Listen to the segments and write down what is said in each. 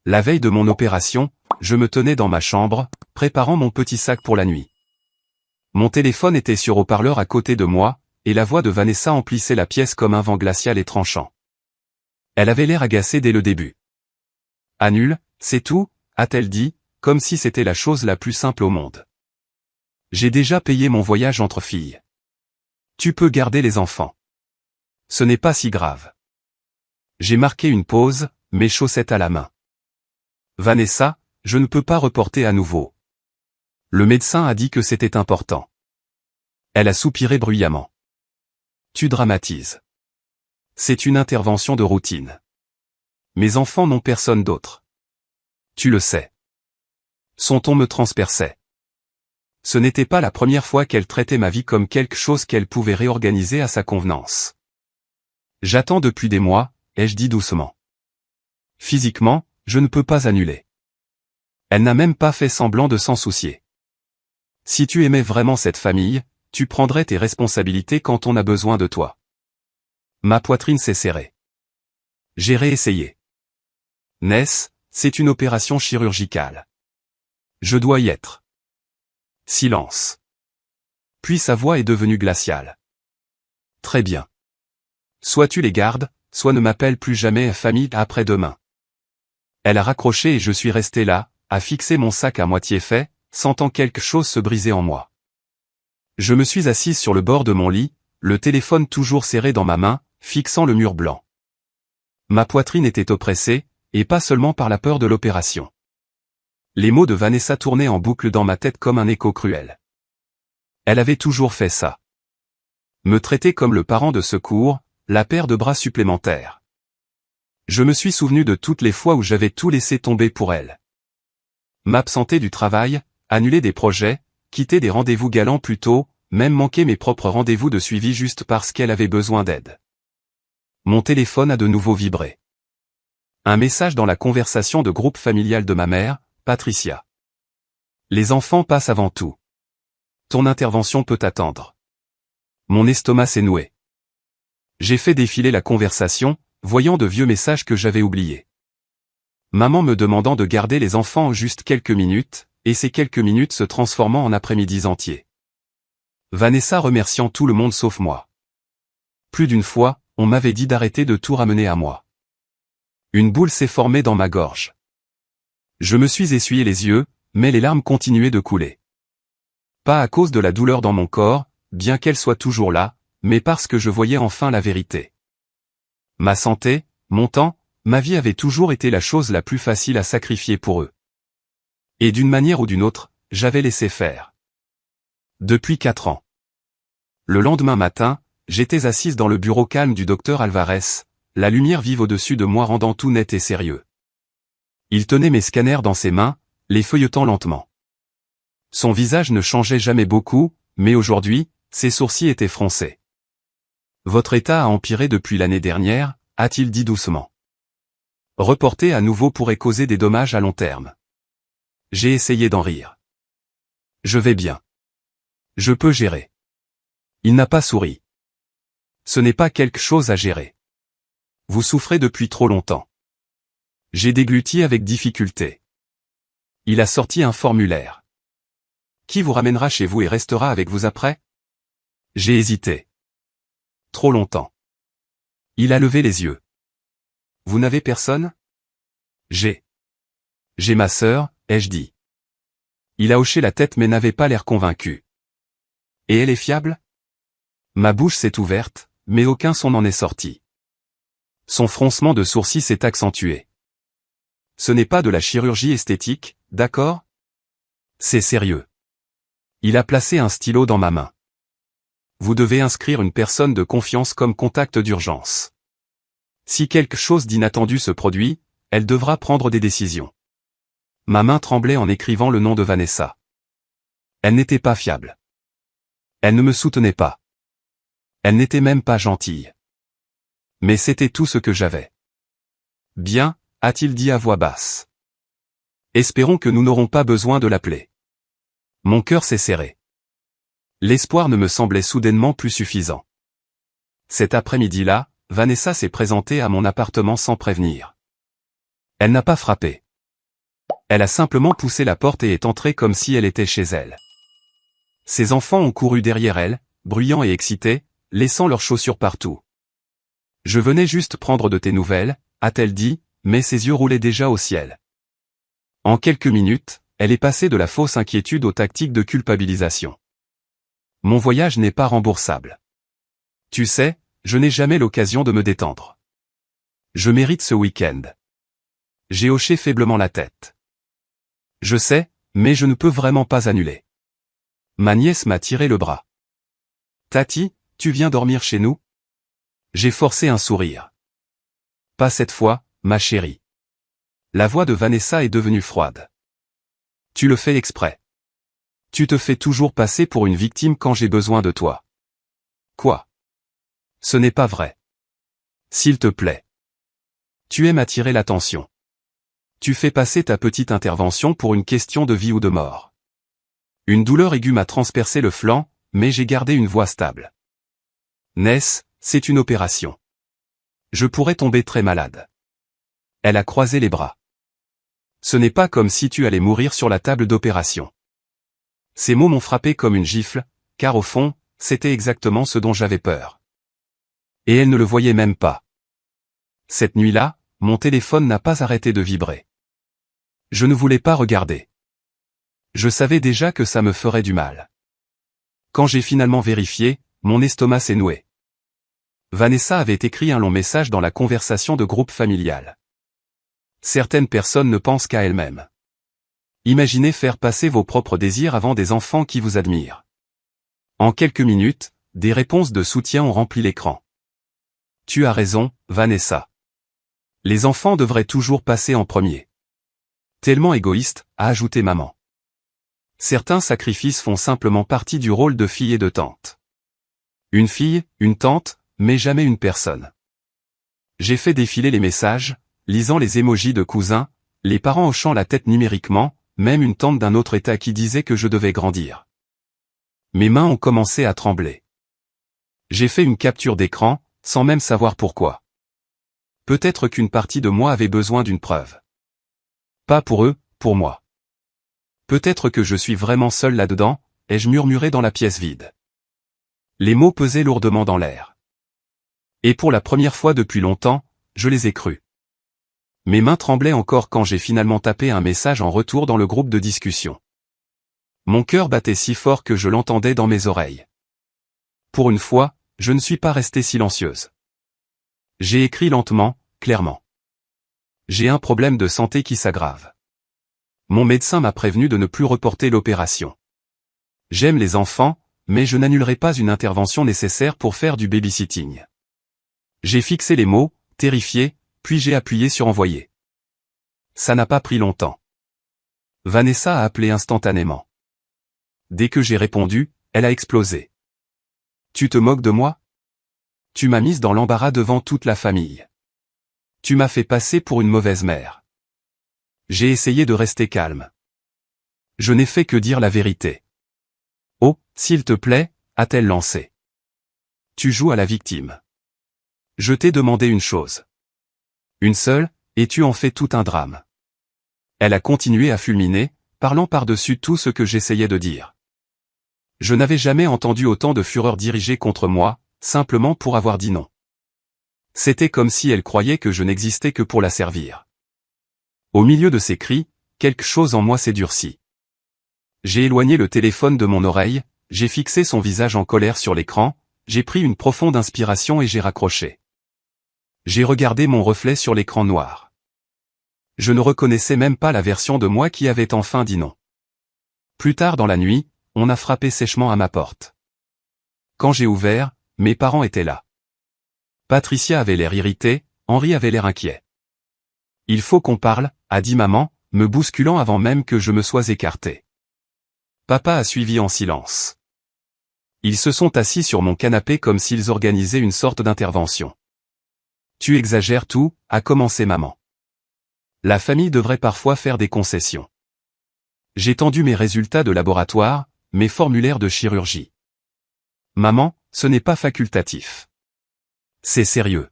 La veille de mon opération, je me tenais dans ma chambre, préparant mon petit sac pour la nuit. Mon téléphone était sur haut-parleur à côté de moi, et la voix de Vanessa emplissait la pièce comme un vent glacial et tranchant. Elle avait l'air agacée dès le début. « Annule, c'est tout ?» a-t-elle dit, comme si c'était la chose la plus simple au monde. « J'ai déjà payé mon voyage entre filles. Tu peux garder les enfants. Ce n'est pas si grave. » J'ai marqué une pause, mes chaussettes à la main. « Vanessa, je ne peux pas reporter à nouveau. Le médecin a dit que c'était important. » Elle a soupiré bruyamment. « Tu dramatises. C'est une intervention de routine. Mes enfants n'ont personne d'autre. Tu le sais. » Son ton me transperçait. Ce n'était pas la première fois qu'elle traitait ma vie comme quelque chose qu'elle pouvait réorganiser à sa convenance. « J'attends depuis des mois, » ai-je dit doucement. « Physiquement, je ne peux pas annuler. » Elle n'a même pas fait semblant de s'en soucier. « Si tu aimais vraiment cette famille, tu prendrais tes responsabilités quand on a besoin de toi. » Ma poitrine s'est serrée. J'ai réessayé. « Ness, c'est une opération chirurgicale. Je dois y être. » Silence. Puis sa voix est devenue glaciale. « Très bien. Soit tu les gardes, soit ne m'appelle plus jamais famille après-demain. » Elle a raccroché et je suis resté là, à fixer mon sac à moitié fait, sentant quelque chose se briser en moi. Je me suis assise sur le bord de mon lit, le téléphone toujours serré dans ma main, fixant le mur blanc. Ma poitrine était oppressée, et pas seulement par la peur de l'opération. Les mots de Vanessa tournaient en boucle dans ma tête comme un écho cruel. Elle avait toujours fait ça. Me traiter comme le parent de secours, la paire de bras supplémentaires. Je me suis souvenu de toutes les fois où j'avais tout laissé tomber pour elle. M'absenter du travail, annuler des projets, quitter des rendez-vous galants plus tôt, même manquer mes propres rendez-vous de suivi juste parce qu'elle avait besoin d'aide. Mon téléphone a de nouveau vibré. Un message dans la conversation de groupe familial de ma mère, Patricia. Les enfants passent avant tout. Ton intervention peut attendre. Mon estomac s'est noué. J'ai fait défiler la conversation, voyant de vieux messages que j'avais oubliés. Maman me demandant de garder les enfants juste quelques minutes, et ces quelques minutes se transformant en après-midi entiers. Vanessa remerciant tout le monde sauf moi. Plus d'une fois, on m'avait dit d'arrêter de tout ramener à moi. Une boule s'est formée dans ma gorge. Je me suis essuyé les yeux, mais les larmes continuaient de couler. Pas à cause de la douleur dans mon corps, bien qu'elle soit toujours là, mais parce que je voyais enfin la vérité. Ma santé, mon temps, ma vie avait toujours été la chose la plus facile à sacrifier pour eux. Et d'une manière ou d'une autre, j'avais laissé faire. Depuis 4 ans. Le lendemain matin, j'étais assise dans le bureau calme du docteur Alvarez, la lumière vive au-dessus de moi rendant tout net et sérieux. Il tenait mes scanners dans ses mains, les feuilletant lentement. Son visage ne changeait jamais beaucoup, mais aujourd'hui, ses sourcils étaient froncés. « Votre état a empiré depuis l'année dernière », a-t-il dit doucement. « Reporter à nouveau pourrait causer des dommages à long terme. » J'ai essayé d'en rire. « Je vais bien. Je peux gérer. » Il n'a pas souri. « Ce n'est pas quelque chose à gérer. Vous souffrez depuis trop longtemps. » J'ai dégluti avec difficulté. Il a sorti un formulaire. « Qui vous ramènera chez vous et restera avec vous après ?» J'ai hésité. Trop longtemps. Il a levé les yeux. « Vous n'avez personne ?» J'ai ma sœur, ai-je dit. Il a hoché la tête mais n'avait pas l'air convaincu. « Et elle est fiable ?» Ma bouche s'est ouverte, mais aucun son n'en est sorti. Son froncement de sourcils s'est accentué. « Ce n'est pas de la chirurgie esthétique, d'accord ? C'est sérieux. » Il a placé un stylo dans ma main. « Vous devez inscrire une personne de confiance comme contact d'urgence. Si quelque chose d'inattendu se produit, elle devra prendre des décisions. » Ma main tremblait en écrivant le nom de Vanessa. Elle n'était pas fiable. Elle ne me soutenait pas. Elle n'était même pas gentille. Mais c'était tout ce que j'avais. « Bien, » a-t-il dit à voix basse. « Espérons que nous n'aurons pas besoin de l'appeler. » Mon cœur s'est serré. L'espoir ne me semblait soudainement plus suffisant. Cet après-midi-là, Vanessa s'est présentée à mon appartement sans prévenir. Elle n'a pas frappé. Elle a simplement poussé la porte et est entrée comme si elle était chez elle. Ses enfants ont couru derrière elle, bruyants et excités, laissant leurs chaussures partout. « Je venais juste prendre de tes nouvelles », a-t-elle dit, mais ses yeux roulaient déjà au ciel. En quelques minutes, elle est passée de la fausse inquiétude aux tactiques de culpabilisation. « Mon voyage n'est pas remboursable. Tu sais, je n'ai jamais l'occasion de me détendre. Je mérite ce week-end. » J'ai hoché faiblement la tête. « Je sais, mais je ne peux vraiment pas annuler. » Ma nièce m'a tiré le bras. « Tati, tu viens dormir chez nous ?» J'ai forcé un sourire. « Pas cette fois, ma chérie. » La voix de Vanessa est devenue froide. « Tu le fais exprès. Tu te fais toujours passer pour une victime quand j'ai besoin de toi. » Quoi? Ce n'est pas vrai. S'il te plaît. Tu aimes attirer l'attention. Tu fais passer ta petite intervention pour une question de vie ou de mort. Une douleur aiguë m'a transpercé le flanc, mais j'ai gardé une voix stable. Ness, c'est une opération. Je pourrais tomber très malade. Elle a croisé les bras. Ce n'est pas comme si tu allais mourir sur la table d'opération. Ces mots m'ont frappé comme une gifle, car au fond, c'était exactement ce dont j'avais peur. Et elle ne le voyait même pas. Cette nuit-là, mon téléphone n'a pas arrêté de vibrer. Je ne voulais pas regarder. Je savais déjà que ça me ferait du mal. Quand j'ai finalement vérifié, mon estomac s'est noué. Vanessa avait écrit un long message dans la conversation de groupe familial. Certaines personnes ne pensent qu'à elles-mêmes. Imaginez faire passer vos propres désirs avant des enfants qui vous admirent. En quelques minutes, des réponses de soutien ont rempli l'écran. Tu as raison, Vanessa. Les enfants devraient toujours passer en premier. Tellement égoïste, a ajouté maman. Certains sacrifices font simplement partie du rôle de fille et de tante. Une fille, une tante, mais jamais une personne. J'ai fait défiler les messages, lisant les émojis de cousins, les parents hochant la tête numériquement, même une tante d'un autre état qui disait que je devais grandir. Mes mains ont commencé à trembler. J'ai fait une capture d'écran, sans même savoir pourquoi. Peut-être qu'une partie de moi avait besoin d'une preuve. Pas pour eux, pour moi. Peut-être que je suis vraiment seul là-dedans, ai-je murmuré dans la pièce vide. Les mots pesaient lourdement dans l'air. Et pour la première fois depuis longtemps, je les ai crus. Mes mains tremblaient encore quand j'ai finalement tapé un message en retour dans le groupe de discussion. Mon cœur battait si fort que je l'entendais dans mes oreilles. Pour une fois, je ne suis pas restée silencieuse. J'ai écrit lentement, clairement. J'ai un problème de santé qui s'aggrave. Mon médecin m'a prévenu de ne plus reporter l'opération. J'aime les enfants, mais je n'annulerai pas une intervention nécessaire pour faire du babysitting. J'ai fixé les mots, terrifié, puis j'ai appuyé sur envoyer. Ça n'a pas pris longtemps. Vanessa a appelé instantanément. Dès que j'ai répondu, elle a explosé. Tu te moques de moi? Tu m'as mise dans l'embarras devant toute la famille. Tu m'as fait passer pour une mauvaise mère. J'ai essayé de rester calme. Je n'ai fait que dire la vérité. Oh, s'il te plaît, a-t-elle lancé. Tu joues à la victime. Je t'ai demandé une chose. Une seule, et tu en fais tout un drame. Elle a continué à fulminer, parlant par-dessus tout ce que j'essayais de dire. Je n'avais jamais entendu autant de fureur dirigée contre moi, simplement pour avoir dit non. C'était comme si elle croyait que je n'existais que pour la servir. Au milieu de ses cris, quelque chose en moi s'est durci. J'ai éloigné le téléphone de mon oreille, j'ai fixé son visage en colère sur l'écran, j'ai pris une profonde inspiration et j'ai raccroché. J'ai regardé mon reflet sur l'écran noir. Je ne reconnaissais même pas la version de moi qui avait enfin dit non. Plus tard dans la nuit, on a frappé sèchement à ma porte. Quand j'ai ouvert, mes parents étaient là. Patricia avait l'air irritée, Henri avait l'air inquiet. « Il faut qu'on parle », a dit maman, me bousculant avant même que je me sois écarté. Papa a suivi en silence. Ils se sont assis sur mon canapé comme s'ils organisaient une sorte d'intervention. « Tu exagères tout », a commencé maman. La famille devrait parfois faire des concessions. J'ai tendu mes résultats de laboratoire, mes formulaires de chirurgie. Maman, ce n'est pas facultatif. C'est sérieux.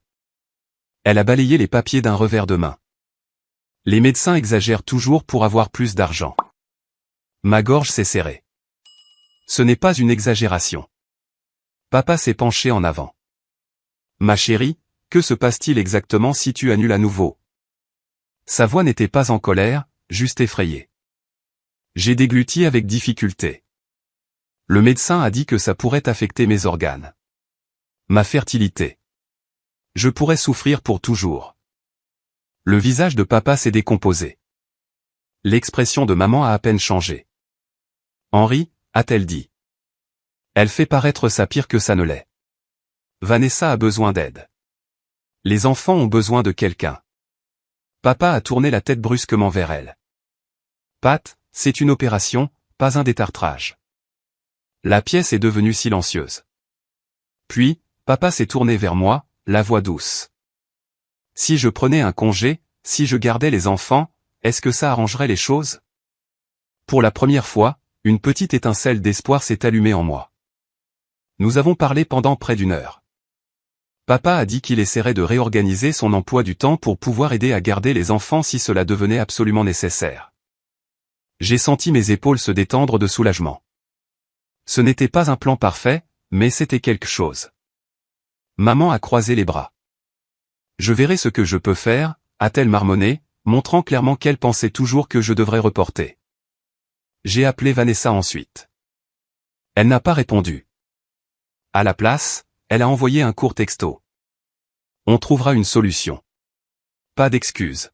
Elle a balayé les papiers d'un revers de main. Les médecins exagèrent toujours pour avoir plus d'argent. Ma gorge s'est serrée. Ce n'est pas une exagération. Papa s'est penché en avant. Ma chérie, que se passe-t-il exactement si tu annules à nouveau? Sa voix n'était pas en colère, juste effrayée. J'ai dégluti avec difficulté. Le médecin a dit que ça pourrait affecter mes organes. Ma fertilité. Je pourrais souffrir pour toujours. Le visage de papa s'est décomposé. L'expression de maman a à peine changé. Henri, a-t-elle dit. Elle fait paraître ça pire que ça ne l'est. Vanessa a besoin d'aide. Les enfants ont besoin de quelqu'un. Papa a tourné la tête brusquement vers elle. Pat, c'est une opération, pas un détartrage. La pièce est devenue silencieuse. Puis, papa s'est tourné vers moi, la voix douce. Si je prenais un congé, si je gardais les enfants, est-ce que ça arrangerait les choses? Pour la première fois, une petite étincelle d'espoir s'est allumée en moi. Nous avons parlé pendant près d'une heure. Papa a dit qu'il essaierait de réorganiser son emploi du temps pour pouvoir aider à garder les enfants si cela devenait absolument nécessaire. J'ai senti mes épaules se détendre de soulagement. Ce n'était pas un plan parfait, mais c'était quelque chose. Maman a croisé les bras. Je verrai ce que je peux faire, a-t-elle marmonné, montrant clairement qu'elle pensait toujours que je devrais reporter. J'ai appelé Vanessa ensuite. Elle n'a pas répondu. À la place, elle a envoyé un court texto. On trouvera une solution. Pas d'excuses.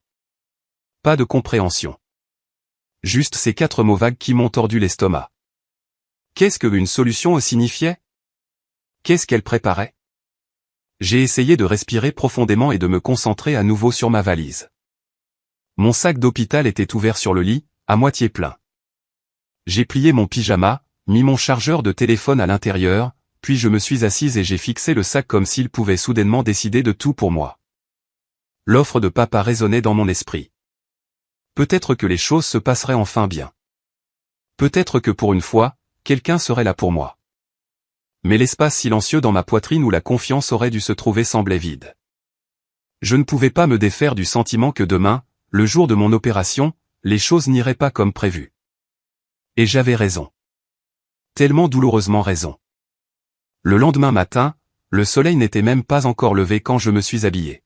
Pas de compréhension. Juste ces 4 mots vagues qui m'ont tordu l'estomac. Qu'est-ce que une solution signifiait? Qu'est-ce qu'elle préparait? J'ai essayé de respirer profondément et de me concentrer à nouveau sur ma valise. Mon sac d'hôpital était ouvert sur le lit, à moitié plein. J'ai plié mon pyjama, mis mon chargeur de téléphone à l'intérieur, puis je me suis assise et j'ai fixé le sac comme s'il pouvait soudainement décider de tout pour moi. L'offre de papa résonnait dans mon esprit. Peut-être que les choses se passeraient enfin bien. Peut-être que pour une fois, quelqu'un serait là pour moi. Mais l'espace silencieux dans ma poitrine où la confiance aurait dû se trouver semblait vide. Je ne pouvais pas me défaire du sentiment que demain, le jour de mon opération, les choses n'iraient pas comme prévu. Et j'avais raison. Tellement douloureusement raison. Le lendemain matin, le soleil n'était même pas encore levé quand je me suis habillé.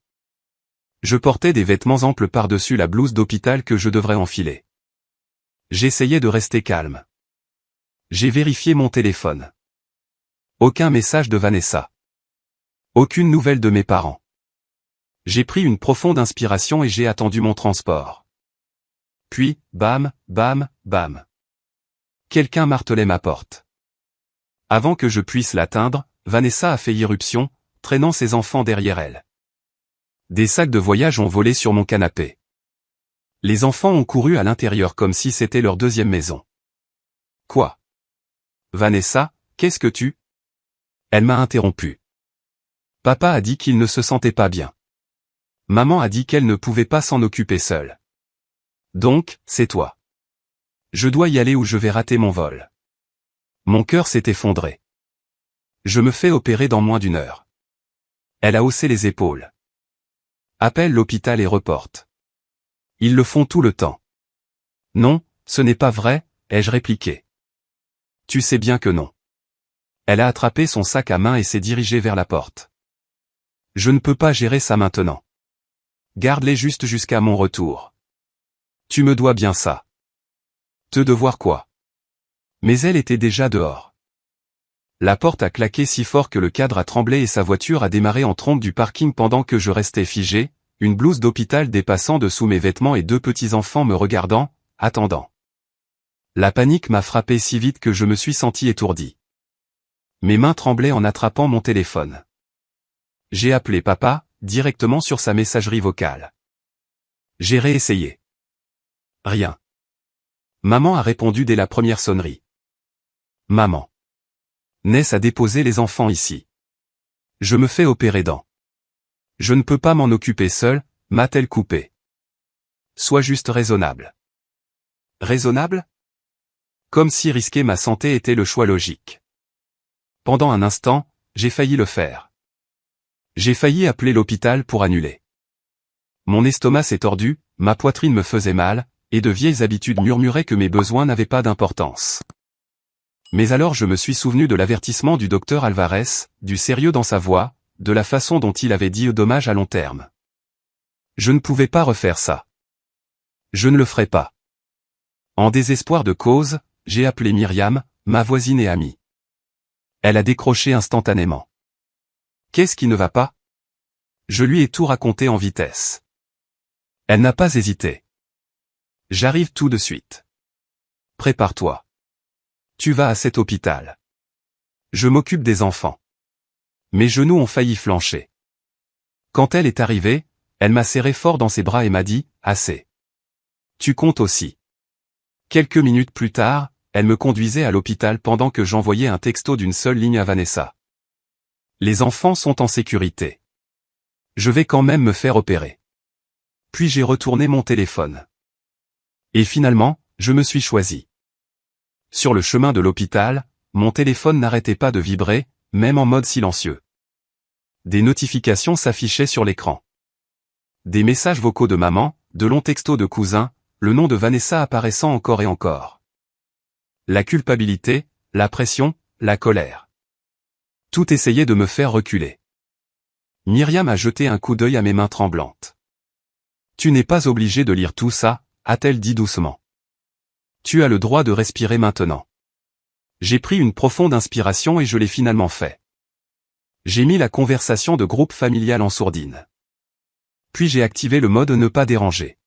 Je portais des vêtements amples par-dessus la blouse d'hôpital que je devrais enfiler. J'essayais de rester calme. J'ai vérifié mon téléphone. Aucun message de Vanessa. Aucune nouvelle de mes parents. J'ai pris une profonde inspiration et j'ai attendu mon transport. Puis, bam, bam, bam. Quelqu'un martelait ma porte. Avant que je puisse l'atteindre, Vanessa a fait irruption, traînant ses enfants derrière elle. Des sacs de voyage ont volé sur mon canapé. Les enfants ont couru à l'intérieur comme si c'était leur deuxième maison. Quoi? Vanessa, qu'est-ce que tu? Elle m'a interrompu. Papa a dit qu'il ne se sentait pas bien. Maman a dit qu'elle ne pouvait pas s'en occuper seule. Donc, c'est toi. Je dois y aller ou je vais rater mon vol. Mon cœur s'est effondré. Je me fais opérer dans moins d'une heure. Elle a haussé les épaules. Appelle l'hôpital et reporte. Ils le font tout le temps. Non, ce n'est pas vrai, ai-je répliqué. Tu sais bien que non. Elle a attrapé son sac à main et s'est dirigée vers la porte. Je ne peux pas gérer ça maintenant. Garde-les juste jusqu'à mon retour. Tu me dois bien ça. Te devoir quoi? Mais elle était déjà dehors. La porte a claqué si fort que le cadre a tremblé et sa voiture a démarré en trombe du parking pendant que je restais figé, une blouse d'hôpital dépassant dessous mes vêtements et 2 petits enfants me regardant, attendant. La panique m'a frappé si vite que je me suis senti étourdi. Mes mains tremblaient en attrapant mon téléphone. J'ai appelé papa, directement sur sa messagerie vocale. J'ai réessayé. Rien. Maman a répondu dès la première sonnerie. Maman. Ness a déposé les enfants ici. Je me fais opérer dans. Je ne peux pas m'en occuper seul, m'a-t-elle coupé. Sois juste raisonnable. Raisonnable? Comme si risquer ma santé était le choix logique. Pendant un instant, j'ai failli le faire. J'ai failli appeler l'hôpital pour annuler. Mon estomac s'est tordu, ma poitrine me faisait mal, et de vieilles habitudes murmuraient que mes besoins n'avaient pas d'importance. Mais alors je me suis souvenu de l'avertissement du docteur Alvarez, du sérieux dans sa voix, de la façon dont il avait dit dommage à long terme. Je ne pouvais pas refaire ça. Je ne le ferai pas. En désespoir de cause, j'ai appelé Myriam, ma voisine et amie. Elle a décroché instantanément. Qu'est-ce qui ne va pas? Je lui ai tout raconté en vitesse. Elle n'a pas hésité. J'arrive tout de suite. Prépare-toi. Tu vas à cet hôpital. Je m'occupe des enfants. Mes genoux ont failli flancher. Quand elle est arrivée, elle m'a serré fort dans ses bras et m'a dit, assez. Tu comptes aussi. Quelques minutes plus tard, elle me conduisait à l'hôpital pendant que j'envoyais un texto d'une seule ligne à Vanessa. Les enfants sont en sécurité. Je vais quand même me faire opérer. Puis j'ai retourné mon téléphone. Et finalement, je me suis choisi. Sur le chemin de l'hôpital, mon téléphone n'arrêtait pas de vibrer, même en mode silencieux. Des notifications s'affichaient sur l'écran. Des messages vocaux de maman, de longs textos de cousins, le nom de Vanessa apparaissant encore et encore. La culpabilité, la pression, la colère. Tout essayait de me faire reculer. Myriam a jeté un coup d'œil à mes mains tremblantes. Tu n'es pas obligé de lire tout ça, a-t-elle dit doucement. Tu as le droit de respirer maintenant. J'ai pris une profonde inspiration et je l'ai finalement fait. J'ai mis la conversation de groupe familial en sourdine. Puis j'ai activé le mode ne pas déranger.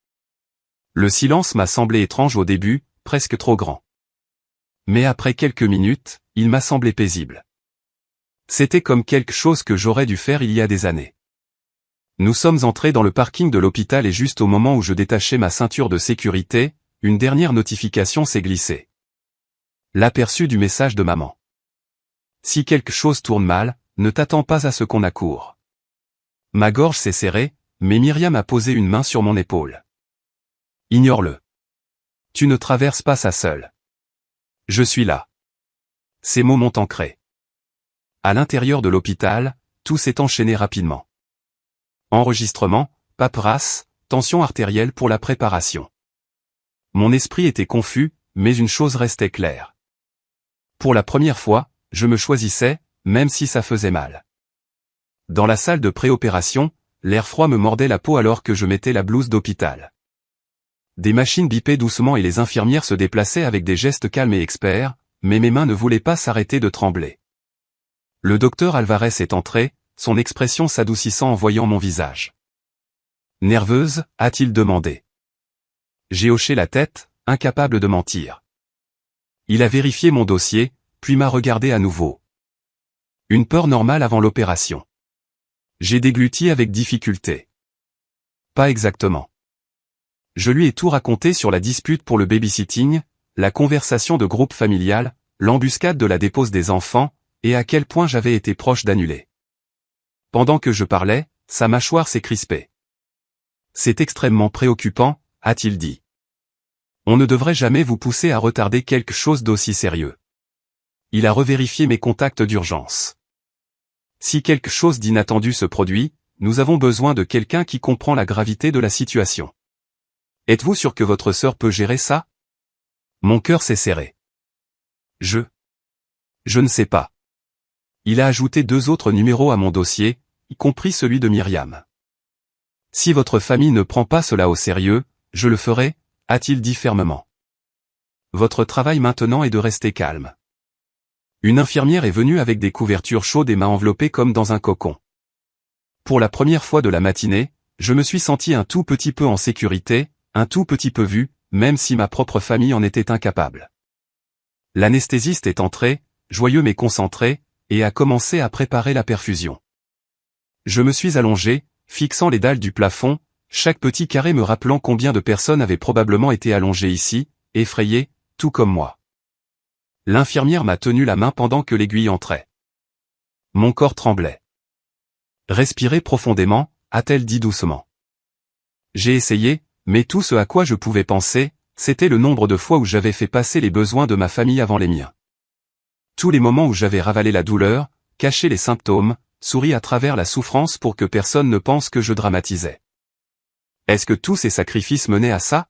Le silence m'a semblé étrange au début, presque trop grand. Mais après quelques minutes, il m'a semblé paisible. C'était comme quelque chose que j'aurais dû faire il y a des années. Nous sommes entrés dans le parking de l'hôpital et juste au moment où je détachais ma ceinture de sécurité, une dernière notification s'est glissée. L'aperçu du message de maman. Si quelque chose tourne mal, ne t'attends pas à ce qu'on accourt. Ma gorge s'est serrée, mais Myriam a posé une main sur mon épaule. Ignore-le. Tu ne traverses pas ça seul. Je suis là. Ces mots m'ont ancré. À l'intérieur de l'hôpital, tout s'est enchaîné rapidement. Enregistrement, paperasse, tension artérielle pour la préparation. Mon esprit était confus, mais une chose restait claire. Pour la première fois, je me choisissais, même si ça faisait mal. Dans la salle de préopération, l'air froid me mordait la peau alors que je mettais la blouse d'hôpital. Des machines bipaient doucement et les infirmières se déplaçaient avec des gestes calmes et experts, mais mes mains ne voulaient pas s'arrêter de trembler. Le docteur Alvarez est entré, son expression s'adoucissant en voyant mon visage. Nerveuse, a-t-il demandé. J'ai hoché la tête, incapable de mentir. Il a vérifié mon dossier, puis m'a regardé à nouveau. Une peur normale avant l'opération. J'ai dégluti avec difficulté. Pas exactement. Je lui ai tout raconté sur la dispute pour le babysitting, la conversation de groupe familial, l'embuscade de la dépose des enfants, et à quel point j'avais été proche d'annuler. Pendant que je parlais, sa mâchoire s'est crispée. C'est extrêmement préoccupant, a-t-il dit. On ne devrait jamais vous pousser à retarder quelque chose d'aussi sérieux. Il a revérifié mes contacts d'urgence. Si quelque chose d'inattendu se produit, nous avons besoin de quelqu'un qui comprend la gravité de la situation. Êtes-vous sûr que votre sœur peut gérer ça? Mon cœur s'est serré. Je ne sais pas. Il a ajouté 2 autres numéros à mon dossier, y compris celui de Myriam. Si votre famille ne prend pas cela au sérieux, je le ferai, a-t-il dit fermement. Votre travail maintenant est de rester calme. Une infirmière est venue avec des couvertures chaudes et m'a enveloppé comme dans un cocon. Pour la première fois de la matinée, je me suis senti un tout petit peu en sécurité, un tout petit peu vu, même si ma propre famille en était incapable. L'anesthésiste est entré, joyeux mais concentré, et a commencé à préparer la perfusion. Je me suis allongé, fixant les dalles du plafond, chaque petit carré me rappelant combien de personnes avaient probablement été allongées ici, effrayées, tout comme moi. L'infirmière m'a tenu la main pendant que l'aiguille entrait. Mon corps tremblait. Respirez profondément, a-t-elle dit doucement. J'ai essayé, mais tout ce à quoi je pouvais penser, c'était le nombre de fois où j'avais fait passer les besoins de ma famille avant les miens. Tous les moments où j'avais ravalé la douleur, caché les symptômes, souri à travers la souffrance pour que personne ne pense que je dramatisais. Est-ce que tous ces sacrifices menaient à ça?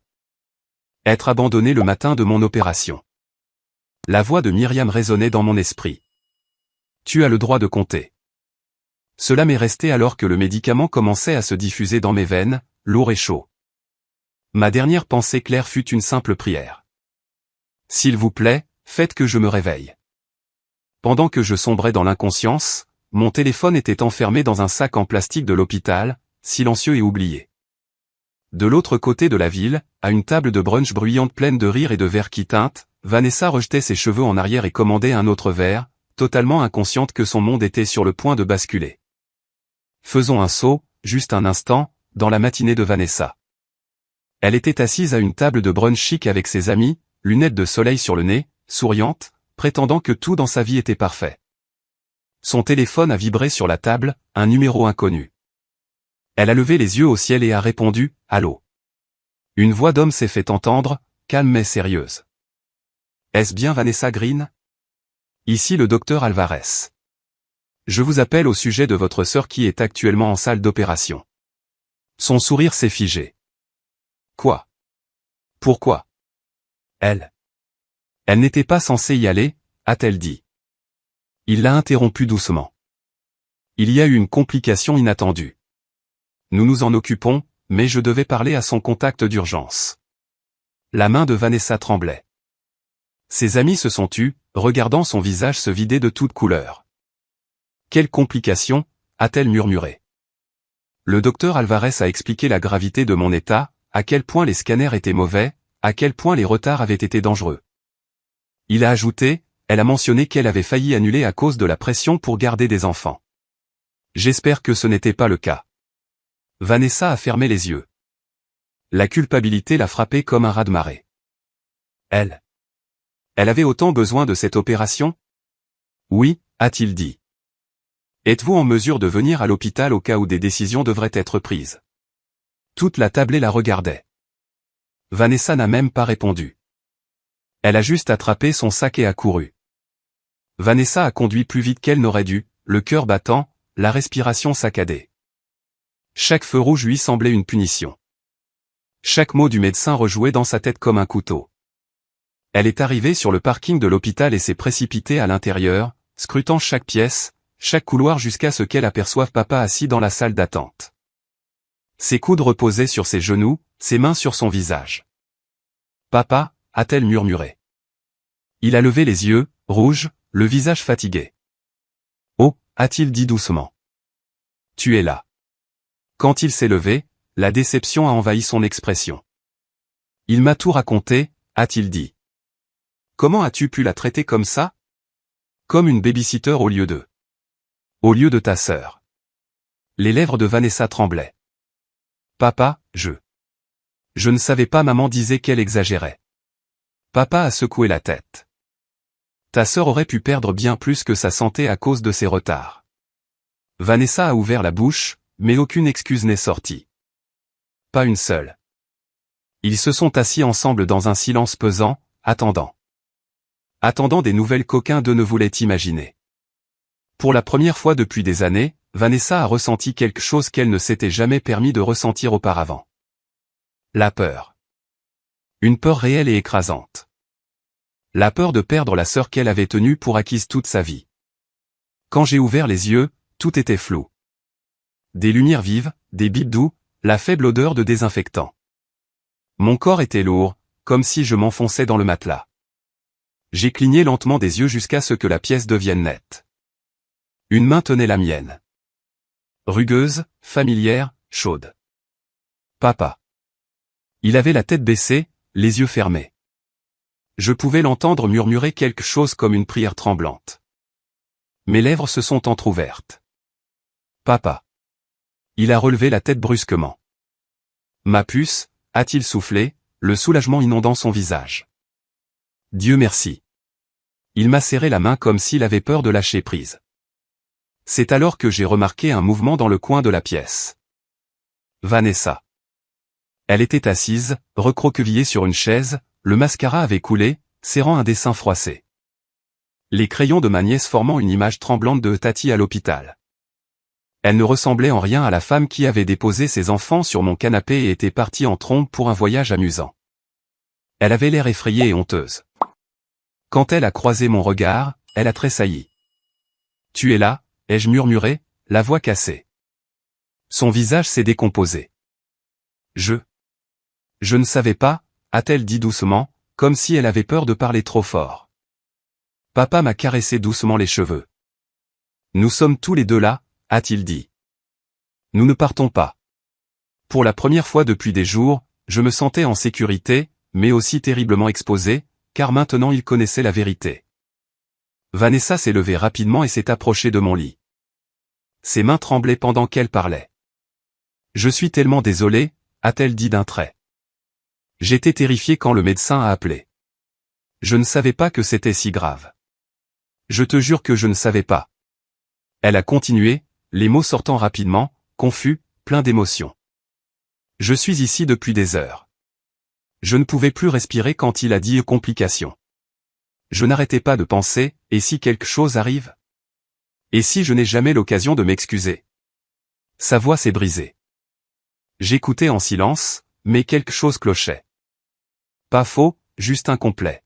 Être abandonné le matin de mon opération. La voix de Myriam résonnait dans mon esprit. Tu as le droit de compter. Cela m'est resté alors que le médicament commençait à se diffuser dans mes veines, lourd et chaud. Ma dernière pensée claire fut une simple prière. S'il vous plaît, faites que je me réveille. Pendant que je sombrais dans l'inconscience, mon téléphone était enfermé dans un sac en plastique de l'hôpital, silencieux et oublié. De l'autre côté de la ville, à une table de brunch bruyante pleine de rire et de verres qui teintent, Vanessa rejetait ses cheveux en arrière et commandait un autre verre, totalement inconsciente que son monde était sur le point de basculer. Faisons un saut, juste un instant, dans la matinée de Vanessa. Elle était assise à une table de brunch chic avec ses amis, lunettes de soleil sur le nez, souriante, prétendant que tout dans sa vie était parfait. Son téléphone a vibré sur la table, un numéro inconnu. Elle a levé les yeux au ciel et a répondu « Allô ». Une voix d'homme s'est fait entendre, calme mais sérieuse. Est-ce bien Vanessa Green? Ici le docteur Alvarez. Je vous appelle au sujet de votre sœur qui est actuellement en salle d'opération. Son sourire s'est figé. Quoi? Pourquoi? Elle n'était pas censée y aller, a-t-elle dit. Il l'a interrompu doucement. Il y a eu une complication inattendue. Nous nous en occupons, mais je devais parler à son contact d'urgence. La main de Vanessa tremblait. Ses amis se sont tus, regardant son visage se vider de toute couleur. Quelle complication, a-t-elle murmuré. Le docteur Alvarez a expliqué la gravité de mon état, à quel point les scanners étaient mauvais, à quel point les retards avaient été dangereux. Il a ajouté, elle a mentionné qu'elle avait failli annuler à cause de la pression pour garder des enfants. J'espère que ce n'était pas le cas. Vanessa a fermé les yeux. La culpabilité l'a frappée comme un raz-de-marée. Elle avait autant besoin de cette opération? Oui, a-t-il dit. Êtes-vous en mesure de venir à l'hôpital au cas où des décisions devraient être prises? Toute la tablée la regardait. Vanessa n'a même pas répondu. Elle a juste attrapé son sac et a couru. Vanessa a conduit plus vite qu'elle n'aurait dû, le cœur battant, la respiration saccadée. Chaque feu rouge lui semblait une punition. Chaque mot du médecin rejouait dans sa tête comme un couteau. Elle est arrivée sur le parking de l'hôpital et s'est précipitée à l'intérieur, scrutant chaque pièce, chaque couloir jusqu'à ce qu'elle aperçoive papa assis dans la salle d'attente. Ses coudes reposaient sur ses genoux, ses mains sur son visage. Papa, a-t-elle murmuré. Il a levé les yeux, rouge, le visage fatigué. Oh, a-t-il dit doucement. Tu es là. Quand il s'est levé, la déception a envahi son expression. Il m'a tout raconté, a-t-il dit. Comment as-tu pu la traiter comme ça? Comme une babysitter au lieu de ta sœur. Les lèvres de Vanessa tremblaient. Papa, je ne savais pas, maman disait qu'elle exagérait. Papa a secoué la tête. Ta sœur aurait pu perdre bien plus que sa santé à cause de ses retards. Vanessa a ouvert la bouche, mais aucune excuse n'est sortie. Pas une seule. Ils se sont assis ensemble dans un silence pesant, attendant. Attendant des nouvelles qu'aucun d'eux ne voulait imaginer. Pour la première fois depuis des années, Vanessa a ressenti quelque chose qu'elle ne s'était jamais permis de ressentir auparavant. La peur. Une peur réelle et écrasante. La peur de perdre la sœur qu'elle avait tenue pour acquise toute sa vie. Quand j'ai ouvert les yeux, tout était flou. Des lumières vives, des bips doux, la faible odeur de désinfectant. Mon corps était lourd, comme si je m'enfonçais dans le matelas. J'ai cligné lentement des yeux jusqu'à ce que la pièce devienne nette. Une main tenait la mienne. Rugueuse, familière, chaude. Papa. Il avait la tête baissée, les yeux fermés. Je pouvais l'entendre murmurer quelque chose comme une prière tremblante. Mes lèvres se sont entr'ouvertes. Papa. Il a relevé la tête brusquement. Ma puce, a-t-il soufflé, le soulagement inondant son visage. Dieu merci. Il m'a serré la main comme s'il avait peur de lâcher prise. C'est alors que j'ai remarqué un mouvement dans le coin de la pièce. Vanessa. Elle était assise, recroquevillée sur une chaise, le mascara avait coulé, serrant un dessin froissé. Les crayons de ma nièce formant une image tremblante de Tati à l'hôpital. Elle ne ressemblait en rien à la femme qui avait déposé ses enfants sur mon canapé et était partie en trombe pour un voyage amusant. Elle avait l'air effrayée et honteuse. Quand elle a croisé mon regard, elle a tressailli. « Tu es là ?» ai-je murmuré, la voix cassée. Son visage s'est décomposé. « Je ne savais pas » a-t-elle dit doucement, comme si elle avait peur de parler trop fort. Papa m'a caressé doucement les cheveux. « Nous sommes tous les deux là » a-t-il dit. « Nous ne partons pas. » Pour la première fois depuis des jours, je me sentais en sécurité, mais aussi terriblement exposé, car maintenant il connaissait la vérité. Vanessa s'est levée rapidement et s'est approchée de mon lit. Ses mains tremblaient pendant qu'elle parlait. « Je suis tellement désolée » a-t-elle dit d'un trait. J'étais terrifié quand le médecin a appelé. Je ne savais pas que c'était si grave. Je te jure que je ne savais pas. Elle a continué, les mots sortant rapidement, confus, pleins d'émotion. Je suis ici depuis des heures. Je ne pouvais plus respirer quand il a dit complications. Je n'arrêtais pas de penser, et si quelque chose arrive? Et si je n'ai jamais l'occasion de m'excuser? Sa voix s'est brisée. J'écoutais en silence, mais quelque chose clochait. Pas faux, juste incomplet.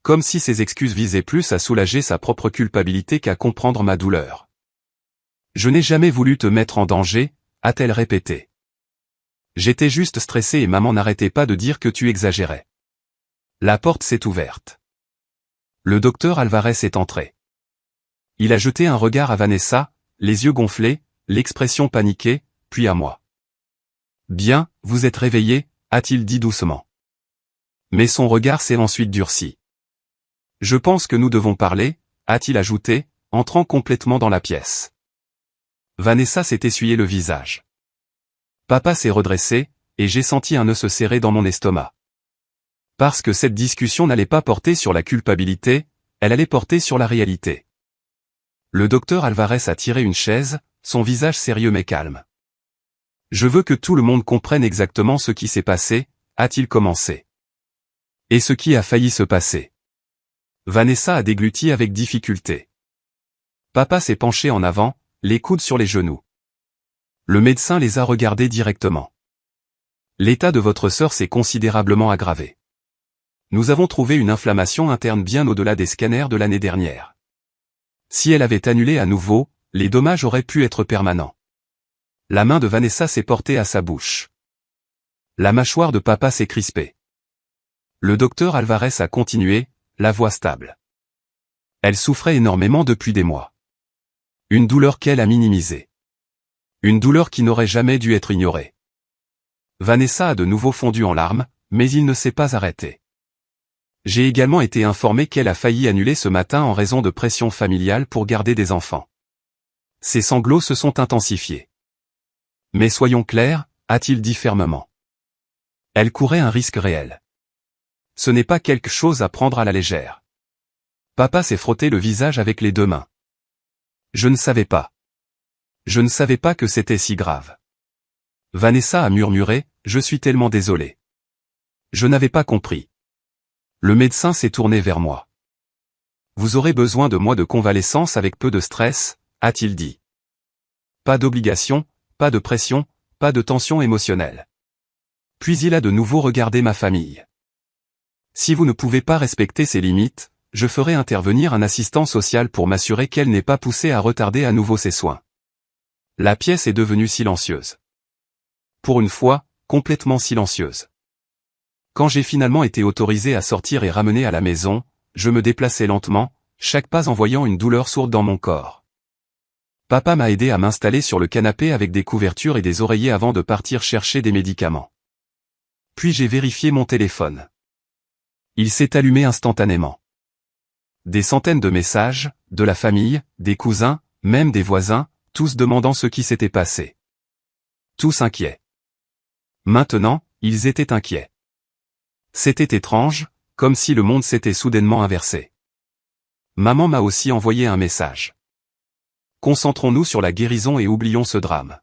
Comme si ses excuses visaient plus à soulager sa propre culpabilité qu'à comprendre ma douleur. Je n'ai jamais voulu te mettre en danger, a-t-elle répété. J'étais juste stressé et maman n'arrêtait pas de dire que tu exagérais. La porte s'est ouverte. Le docteur Alvarez est entré. Il a jeté un regard à Vanessa, les yeux gonflés, l'expression paniquée, puis à moi. « Bien, vous êtes réveillé » a-t-il dit doucement. Mais son regard s'est ensuite durci. « Je pense que nous devons parler » a-t-il ajouté, entrant complètement dans la pièce. Vanessa s'est essuyé le visage. Papa s'est redressé, et j'ai senti un nœud se serrer dans mon estomac. Parce que cette discussion n'allait pas porter sur la culpabilité, elle allait porter sur la réalité. Le docteur Alvarez a tiré une chaise, son visage sérieux mais calme. « Je veux que tout le monde comprenne exactement ce qui s'est passé » a-t-il commencé. « Et ce qui a failli se passer. » Vanessa a dégluti avec difficulté. Papa s'est penché en avant, les coudes sur les genoux. Le médecin les a regardés directement. « L'état de votre sœur s'est considérablement aggravé. Nous avons trouvé une inflammation interne bien au-delà des scanners de l'année dernière. Si elle avait annulé à nouveau, les dommages auraient pu être permanents. » La main de Vanessa s'est portée à sa bouche. La mâchoire de papa s'est crispée. Le docteur Alvarez a continué, la voix stable. Elle souffrait énormément depuis des mois. Une douleur qu'elle a minimisée. Une douleur qui n'aurait jamais dû être ignorée. Vanessa a de nouveau fondu en larmes, mais il ne s'est pas arrêté. J'ai également été informé qu'elle a failli annuler ce matin en raison de pression familiale pour garder des enfants. Ses sanglots se sont intensifiés. Mais soyons clairs, a-t-il dit fermement. Elle courait un risque réel. Ce n'est pas quelque chose à prendre à la légère. Papa s'est frotté le visage avec les deux mains. Je ne savais pas. Je ne savais pas que c'était si grave. Vanessa a murmuré, je suis tellement désolé. Je n'avais pas compris. Le médecin s'est tourné vers moi. Vous aurez besoin de mois de convalescence avec peu de stress, a-t-il dit. Pas d'obligation, pas de pression, pas de tension émotionnelle. Puis il a de nouveau regardé ma famille. Si vous ne pouvez pas respecter ces limites, je ferai intervenir un assistant social pour m'assurer qu'elle n'est pas poussée à retarder à nouveau ses soins. La pièce est devenue silencieuse. Pour une fois, complètement silencieuse. Quand j'ai finalement été autorisé à sortir et ramené à la maison, je me déplaçais lentement, chaque pas envoyant une douleur sourde dans mon corps. Papa m'a aidé à m'installer sur le canapé avec des couvertures et des oreillers avant de partir chercher des médicaments. Puis j'ai vérifié mon téléphone. Il s'est allumé instantanément. Des centaines de messages, de la famille, des cousins, même des voisins, tous demandant ce qui s'était passé. Tous inquiets. Maintenant, ils étaient inquiets. C'était étrange, comme si le monde s'était soudainement inversé. Maman m'a aussi envoyé un message. Concentrons-nous sur la guérison et oublions ce drame.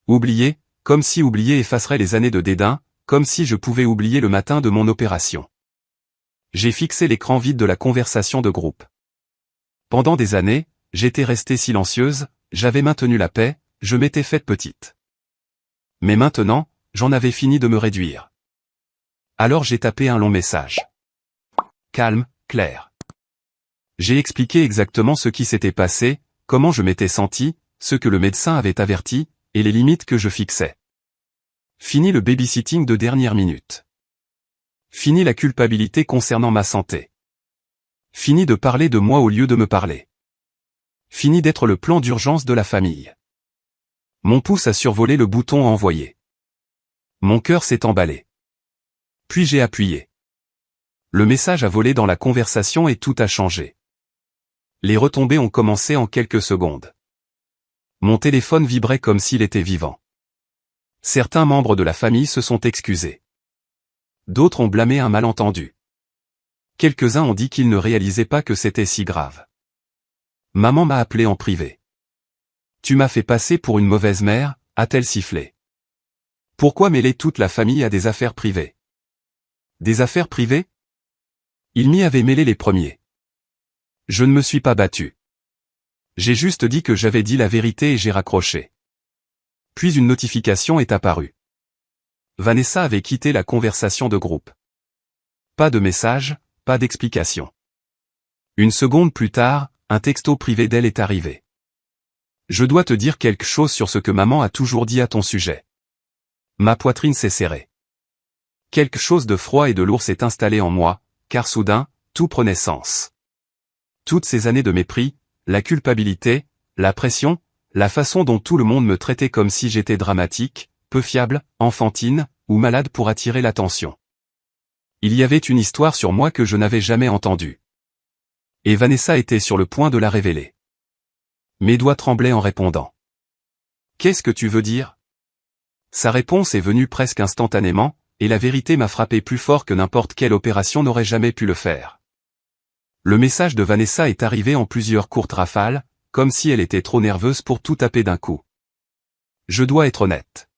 Oublier, comme si oublier effacerait les années de dédain, comme si je pouvais oublier le matin de mon opération. J'ai fixé l'écran vide de la conversation de groupe. Pendant des années, j'étais restée silencieuse, j'avais maintenu la paix, je m'étais faite petite. Mais maintenant, j'en avais fini de me réduire. Alors j'ai tapé un long message. Calme, clair. J'ai expliqué exactement ce qui s'était passé, comment je m'étais senti, ce que le médecin avait averti, et les limites que je fixais. Fini le babysitting de dernière minute. Fini la culpabilité concernant ma santé. Fini de parler de moi au lieu de me parler. Fini d'être le plan d'urgence de la famille. Mon pouce a survolé le bouton envoyer. Mon cœur s'est emballé. Puis j'ai appuyé. Le message a volé dans la conversation et tout a changé. Les retombées ont commencé en quelques secondes. Mon téléphone vibrait comme s'il était vivant. Certains membres de la famille se sont excusés. D'autres ont blâmé un malentendu. Quelques-uns ont dit qu'ils ne réalisaient pas que c'était si grave. Maman m'a appelé en privé. Tu m'as fait passer pour une mauvaise mère, a-t-elle sifflé. Pourquoi mêler toute la famille à des affaires privées? Des affaires privées? Il m'y avait mêlé les premiers. Je ne me suis pas battu. J'ai juste dit que j'avais dit la vérité et j'ai raccroché. Puis une notification est apparue. Vanessa avait quitté la conversation de groupe. Pas de message, pas d'explication. Une seconde plus tard, un texto privé d'elle est arrivé. Je dois te dire quelque chose sur ce que maman a toujours dit à ton sujet. Ma poitrine s'est serrée. Quelque chose de froid et de lourd s'est installé en moi, car soudain, tout prenait sens. Toutes ces années de mépris, la culpabilité, la pression, la façon dont tout le monde me traitait comme si j'étais dramatique, peu fiable, enfantine, ou malade pour attirer l'attention. Il y avait une histoire sur moi que je n'avais jamais entendue. Et Vanessa était sur le point de la révéler. Mes doigts tremblaient en répondant. Qu'est-ce que tu veux dire? Sa réponse est venue presque instantanément, et la vérité m'a frappé plus fort que n'importe quelle opération n'aurait jamais pu le faire. Le message de Vanessa est arrivé en plusieurs courtes rafales, comme si elle était trop nerveuse pour tout taper d'un coup. Je dois être honnête.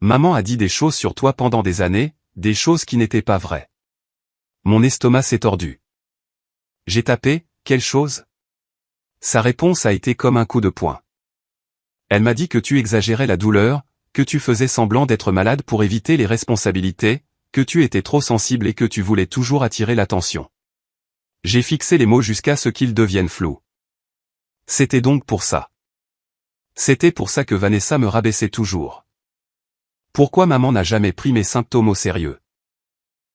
Maman a dit des choses sur toi pendant des années, des choses qui n'étaient pas vraies. Mon estomac s'est tordu. J'ai tapé, quelle chose? Sa réponse a été comme un coup de poing. Elle m'a dit que tu exagérais la douleur, que tu faisais semblant d'être malade pour éviter les responsabilités, que tu étais trop sensible et que tu voulais toujours attirer l'attention. J'ai fixé les mots jusqu'à ce qu'ils deviennent flous. C'était donc pour ça. C'était pour ça que Vanessa me rabaissait toujours. Pourquoi maman n'a jamais pris mes symptômes au sérieux?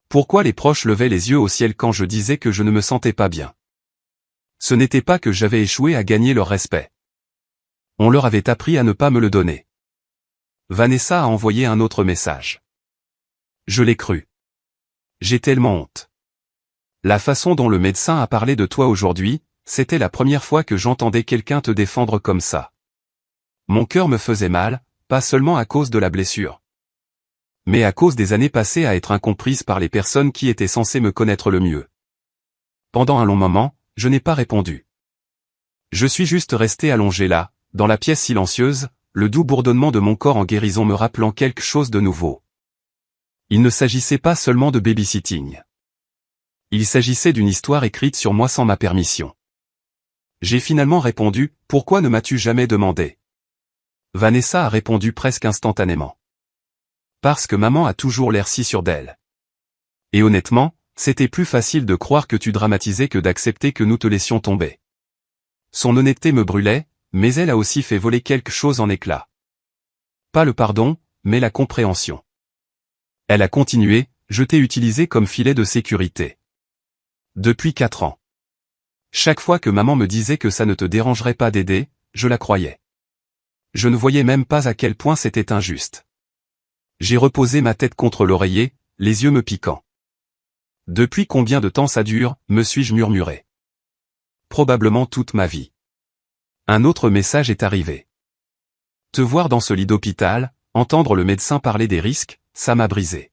Pourquoi les proches levaient les yeux au ciel quand je disais que je ne me sentais pas bien? Ce n'était pas que j'avais échoué à gagner leur respect. On leur avait appris à ne pas me le donner. Vanessa a envoyé un autre message. Je l'ai cru. J'ai tellement honte. La façon dont le médecin a parlé de toi aujourd'hui, c'était la première fois que j'entendais quelqu'un te défendre comme ça. Mon cœur me faisait mal, pas seulement à cause de la blessure, mais à cause des années passées à être incomprise par les personnes qui étaient censées me connaître le mieux. Pendant un long moment, je n'ai pas répondu. Je suis juste resté allongé là, dans la pièce silencieuse, le doux bourdonnement de mon corps en guérison me rappelant quelque chose de nouveau. Il ne s'agissait pas seulement de babysitting. Il s'agissait d'une histoire écrite sur moi sans ma permission. J'ai finalement répondu, « Pourquoi ne m'as-tu jamais demandé ?» Vanessa a répondu presque instantanément. Parce que maman a toujours l'air si sûre d'elle. Et honnêtement, c'était plus facile de croire que tu dramatisais que d'accepter que nous te laissions tomber. Son honnêteté me brûlait, mais elle a aussi fait voler quelque chose en éclats. Pas le pardon, mais la compréhension. Elle a continué, je t'ai utilisé comme filet de sécurité. Depuis 4 ans. Chaque fois que maman me disait que ça ne te dérangerait pas d'aider, je la croyais. Je ne voyais même pas à quel point c'était injuste. J'ai reposé ma tête contre l'oreiller, les yeux me piquant. Depuis combien de temps ça dure, me suis-je murmuré. Probablement toute ma vie. Un autre message est arrivé. Te voir dans ce lit d'hôpital, entendre le médecin parler des risques, ça m'a brisé.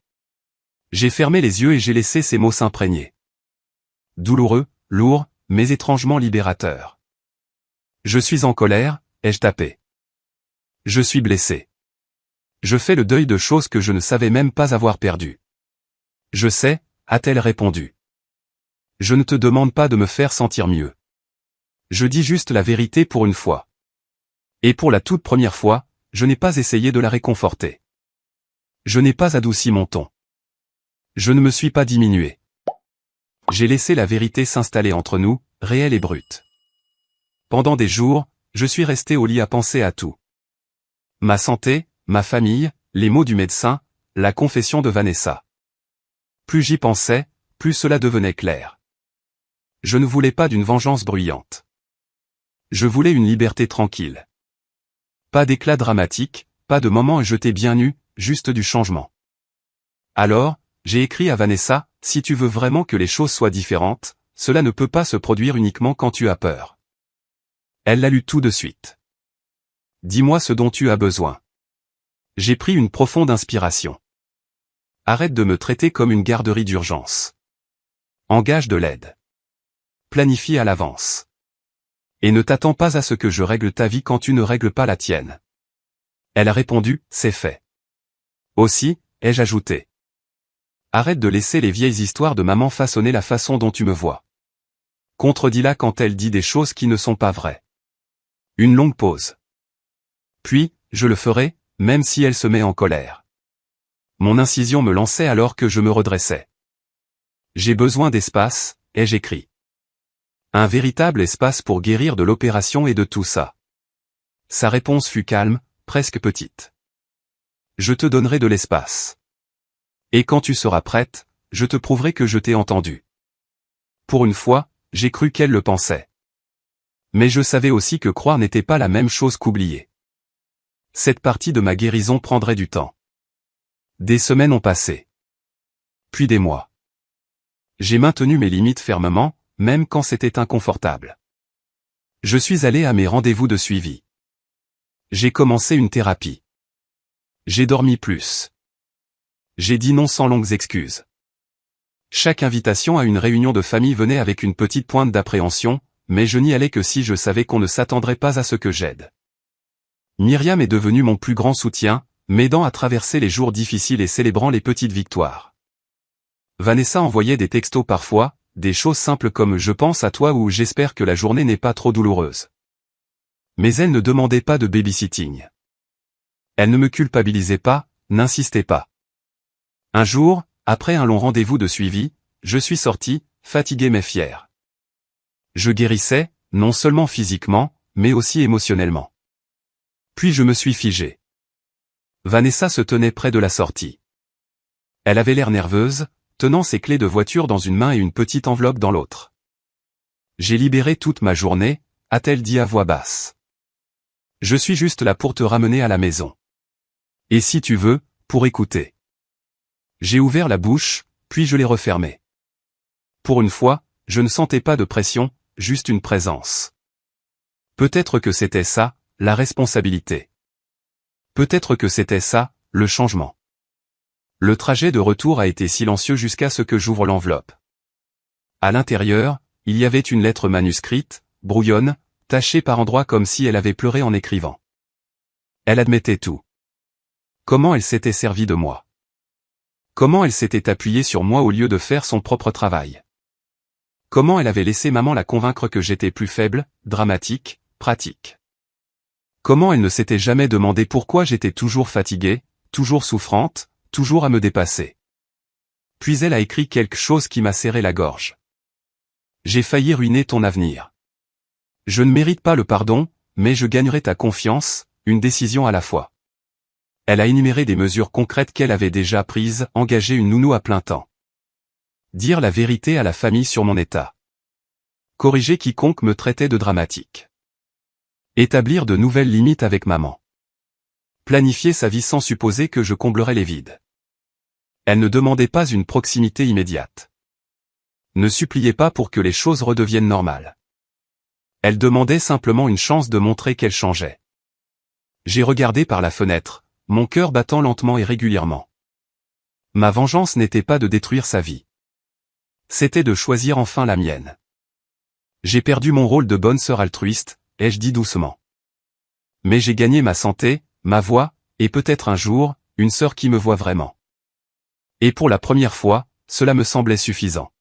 J'ai fermé les yeux et j'ai laissé ces mots s'imprégner. Douloureux, lourd, mais étrangement libérateur. Je suis en colère, ai-je tapé. Je suis blessé. Je fais le deuil de choses que je ne savais même pas avoir perdues. Je sais, a-t-elle répondu. Je ne te demande pas de me faire sentir mieux. Je dis juste la vérité pour une fois. Et pour la toute première fois, je n'ai pas essayé de la réconforter. Je n'ai pas adouci mon ton. Je ne me suis pas diminué. J'ai laissé la vérité s'installer entre nous, réelle et brute. Pendant des jours, je suis resté au lit à penser à tout. Ma santé, ma famille, les mots du médecin, la confession de Vanessa. Plus j'y pensais, plus cela devenait clair. Je ne voulais pas d'une vengeance bruyante. Je voulais une liberté tranquille. Pas d'éclat dramatique, pas de moments jetés bien nus, juste du changement. Alors, j'ai écrit à Vanessa, si tu veux vraiment que les choses soient différentes, cela ne peut pas se produire uniquement quand tu as peur. Elle l'a lu tout de suite. Dis-moi ce dont tu as besoin. J'ai pris une profonde inspiration. Arrête de me traiter comme une garderie d'urgence. Engage de l'aide. Planifie à l'avance. Et ne t'attends pas à ce que je règle ta vie quand tu ne règles pas la tienne. Elle a répondu, c'est fait. Aussi, ai-je ajouté. Arrête de laisser les vieilles histoires de maman façonner la façon dont tu me vois. Contredis-la quand elle dit des choses qui ne sont pas vraies. Une longue pause. Puis, je le ferai, même si elle se met en colère. Mon incision me lançait alors que je me redressais. J'ai besoin d'espace, ai-je écrit. Un véritable espace pour guérir de l'opération et de tout ça. Sa réponse fut calme, presque petite. Je te donnerai de l'espace. Et quand tu seras prête, je te prouverai que je t'ai entendu. Pour une fois, j'ai cru qu'elle le pensait. Mais je savais aussi que croire n'était pas la même chose qu'oublier. Cette partie de ma guérison prendrait du temps. Des semaines ont passé. Puis des mois. J'ai maintenu mes limites fermement, même quand c'était inconfortable. Je suis allé à mes rendez-vous de suivi. J'ai commencé une thérapie. J'ai dormi plus. J'ai dit non sans longues excuses. Chaque invitation à une réunion de famille venait avec une petite pointe d'appréhension, mais je n'y allais que si je savais qu'on ne s'attendrait pas à ce que j'aide. Myriam est devenue mon plus grand soutien, m'aidant à traverser les jours difficiles et célébrant les petites victoires. Vanessa envoyait des textos parfois, des choses simples comme « je pense à toi » ou « j'espère que la journée n'est pas trop douloureuse ». Mais elle ne demandait pas de babysitting. Elle ne me culpabilisait pas, n'insistait pas. Un jour, après un long rendez-vous de suivi, je suis sorti, fatigué mais fier. Je guérissais, non seulement physiquement, mais aussi émotionnellement. Puis je me suis figé. Vanessa se tenait près de la sortie. Elle avait l'air nerveuse, tenant ses clés de voiture dans une main et une petite enveloppe dans l'autre. J'ai libéré toute ma journée, a-t-elle dit à voix basse. Je suis juste là pour te ramener à la maison. Et si tu veux, pour écouter. J'ai ouvert la bouche, puis je l'ai refermée. Pour une fois, je ne sentais pas de pression, juste une présence. Peut-être que c'était ça, la responsabilité. Peut-être que c'était ça, le changement. Le trajet de retour a été silencieux jusqu'à ce que j'ouvre l'enveloppe. À l'intérieur, il y avait une lettre manuscrite, brouillonne, tachée par endroits comme si elle avait pleuré en écrivant. Elle admettait tout. Comment elle s'était servie de moi. Comment elle s'était appuyée sur moi au lieu de faire son propre travail. Comment elle avait laissé maman la convaincre que j'étais plus faible, dramatique, pratique. Comment elle ne s'était jamais demandé pourquoi j'étais toujours fatiguée, toujours souffrante, toujours à me dépasser. Puis elle a écrit quelque chose qui m'a serré la gorge. J'ai failli ruiner ton avenir. Je ne mérite pas le pardon, mais je gagnerai ta confiance, une décision à la fois. Elle a énuméré des mesures concrètes qu'elle avait déjà prises, engager une nounou à plein temps. Dire la vérité à la famille sur mon état. Corriger quiconque me traitait de dramatique. Établir de nouvelles limites avec maman. Planifier sa vie sans supposer que je comblerais les vides. Elle ne demandait pas une proximité immédiate. Ne suppliait pas pour que les choses redeviennent normales. Elle demandait simplement une chance de montrer qu'elle changeait. J'ai regardé par la fenêtre, mon cœur battant lentement et régulièrement. Ma vengeance n'était pas de détruire sa vie. C'était de choisir enfin la mienne. J'ai perdu mon rôle de bonne sœur altruiste, ai-je dit doucement. Mais j'ai gagné ma santé, ma voix, et peut-être un jour, une sœur qui me voit vraiment. Et pour la première fois, cela me semblait suffisant.